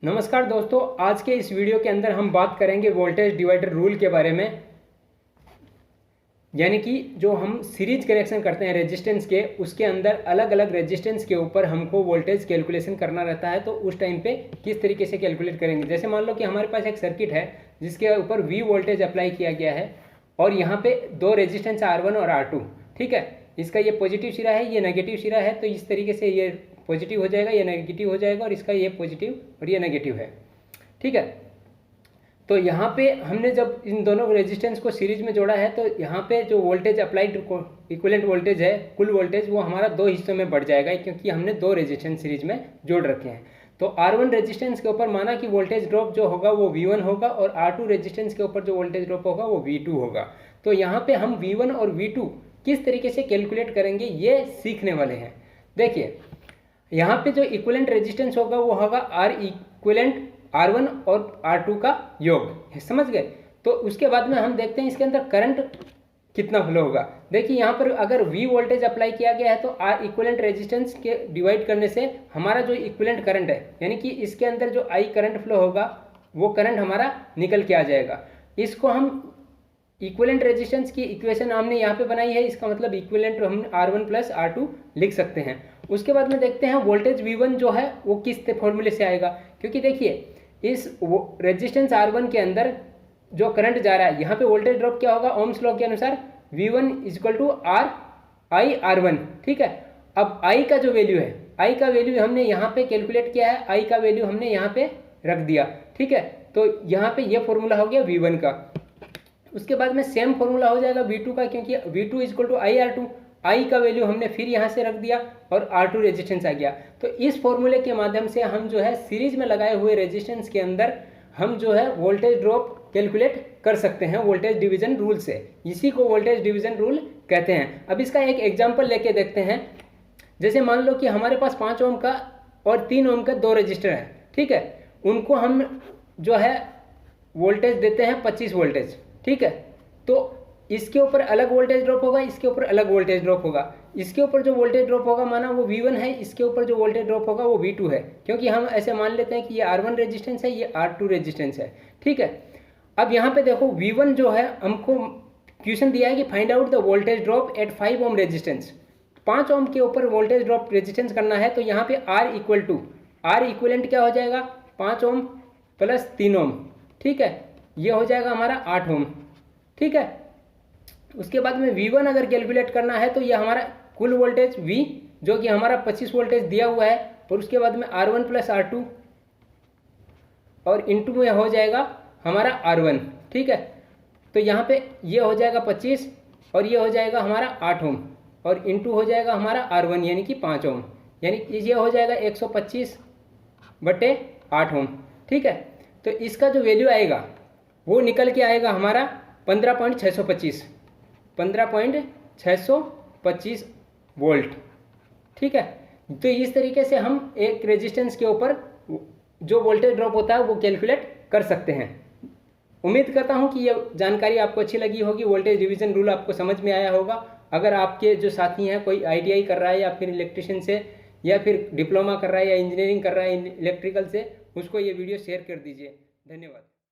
नमस्कार दोस्तों, आज के इस वीडियो के अंदर हम बात करेंगे वोल्टेज डिवाइडर रूल के बारे में। यानी कि जो हम सीरीज कनेक्शन करते हैं रेजिस्टेंस के, उसके अंदर अलग अलग रेजिस्टेंस के ऊपर हमको वोल्टेज कैलकुलेशन करना रहता है। तो उस टाइम पे किस तरीके से कैलकुलेट करेंगे। जैसे मान लो कि हमारे पास एक सर्किट है जिसके ऊपर V वोल्टेज अप्लाई किया गया है और यहाँ पे दो रेजिस्टेंस R1 और R2, ठीक है। इसका ये पॉजिटिव सिरा है, ये नेगेटिव सिरा है। तो इस तरीके से ये पॉजिटिव हो जाएगा, ये नेगेटिव हो जाएगा, और इसका ये पॉजिटिव और ये नेगेटिव है, ठीक है। तो यहाँ पे हमने जब इन दोनों रेजिस्टेंस को सीरीज में जोड़ा है तो यहाँ पे जो वोल्टेज अप्लाइड इक्विवेलेंट वोल्टेज है, कुल वोल्टेज, वो हमारा दो हिस्सों में बढ़ जाएगा, क्योंकि हमने दो रेजिस्टेंस सीरीज में जोड़ रखे हैं। तो R1 रेजिस्टेंस के ऊपर माना कि वोल्टेज ड्रॉप जो होगा वो V1 होगा, और R2 रेजिस्टेंस के ऊपर जो वोल्टेज ड्रॉप होगा वो V2 होगा। तो यहाँ पे हम V1 और V2 किस तरीके से कैलकुलेट करेंगे ये सीखने वाले हैं। देखिए, यहाँ पे जो इक्विवेलेंट रेजिस्टेंस होगा वो होगा R इक्विवेलेंट R1 और R2 का योग, समझ गए। तो उसके बाद में हम देखते हैं इसके अंदर करंट कितना फ्लो होगा। देखिए यहाँ पर अगर V वोल्टेज अप्लाई किया गया है तो R इक्विवेलेंट रेजिस्टेंस के डिवाइड करने से हमारा जो इक्विवेलेंट करंट है, यानी कि इसके अंदर जो I करंट फ्लो होगा वो करंट हमारा निकल के आ जाएगा। इसको हम इक्विवेलेंट रेजिस्टेंस की इक्वेशन हमने यहाँ पे बनाई है, इसका मतलब इक्विवेलेंट हम R1 प्लस R2 लिख सकते हैं। उसके बाद में देखते हैं वोल्टेज V1 जो है वो किस फॉर्मूले से आएगा, क्योंकि देखिए इस रेजिस्टेंस R1 के अंदर जो करंट जा रहा है, यहाँ पे वोल्टेज ड्रॉप क्या होगा, ओम्स लॉ के अनुसार V1 इक्वल टू R1, ठीक है। अब I का जो वैल्यू है, I का वैल्यू हमने यहाँ पे कैलकुलेट किया है, I का वैल्यू हमने यहाँ पे रख दिया, ठीक है। तो यहाँ पे ये फॉर्मूला हो गया V1 का। उसके बाद में सेम फॉर्मूला हो जाएगा V2 का, क्योंकि V2 equal to IR2, I का वैल्यू हमने फिर यहाँ से रख दिया और R2 रेजिस्टेंस आ गया। तो इस फॉर्मूले के माध्यम से हम जो है सीरीज में लगाए हुए रेजिस्टेंस के अंदर हम जो है वोल्टेज ड्रॉप कैलकुलेट कर सकते हैं वोल्टेज डिवीजन रूल से। इसी को वोल्टेज डिवीजन रूल कहते हैं। अब इसका एक एग्जाम्पल लेके देखते हैं। जैसे मान लो कि हमारे पास 5 ओम का और 3 ओम का दो रजिस्टर है, ठीक है। उनको हम जो है वोल्टेज देते हैं 25 वोल्टेज, ठीक है। तो इसके ऊपर अलग वोल्टेज ड्रॉप होगा, इसके ऊपर अलग वोल्टेज ड्रॉप होगा। इसके ऊपर जो वोल्टेज ड्रॉप होगा माना वो V1 है, इसके ऊपर जो वोल्टेज ड्रॉप होगा वो V2 है, क्योंकि हम ऐसे मान लेते हैं कि ये R1 रेजिस्टेंस है, ये R2 रेजिस्टेंस है, ठीक है। अब यहाँ पे देखो V1 जो है हमको क्वेश्चन दिया है कि find out the voltage drop eight 5 ohm resistance. 5 ओम के ऊपर वोल्टेज ड्रॉप रेजिस्टेंस करना है। तो यहाँ पे R इक्विवेलेंट क्या हो जाएगा, 5 ओम प्लस 3 ओम, ठीक है। ये हो जाएगा हमारा 8 ओम, ठीक है। उसके बाद में V1 अगर कैलकुलेट करना है तो ये हमारा कुल वोल्टेज V जो कि हमारा 25 वोल्टेज दिया हुआ है, और उसके बाद में R1 प्लस R2 और इंटू में हो जाएगा हमारा R1, ठीक है। तो यहाँ पे ये हो जाएगा 25 और ये हो जाएगा हमारा 8 ओम, और इंटू हो जाएगा हमारा R1 यानी कि 5 ओम, यानी ये हो जाएगा 125/8 ओम, ठीक है। तो इसका जो वैल्यू आएगा वो निकल के आएगा हमारा 15.625 वोल्ट, ठीक है। तो इस तरीके से हम एक रेजिस्टेंस के ऊपर जो वोल्टेज ड्रॉप होता है वो कैलकुलेट कर सकते हैं। उम्मीद करता हूं कि ये जानकारी आपको अच्छी लगी होगी, वोल्टेज डिवीजन रूल आपको समझ में आया होगा। अगर आपके जो साथी हैं कोई ITI कर रहा है या फिर इलेक्ट्रिशियन से, या फिर डिप्लोमा कर रहा है या इंजीनियरिंग कर रहा है इलेक्ट्रिकल से, उसको ये वीडियो शेयर कर दीजिए। धन्यवाद।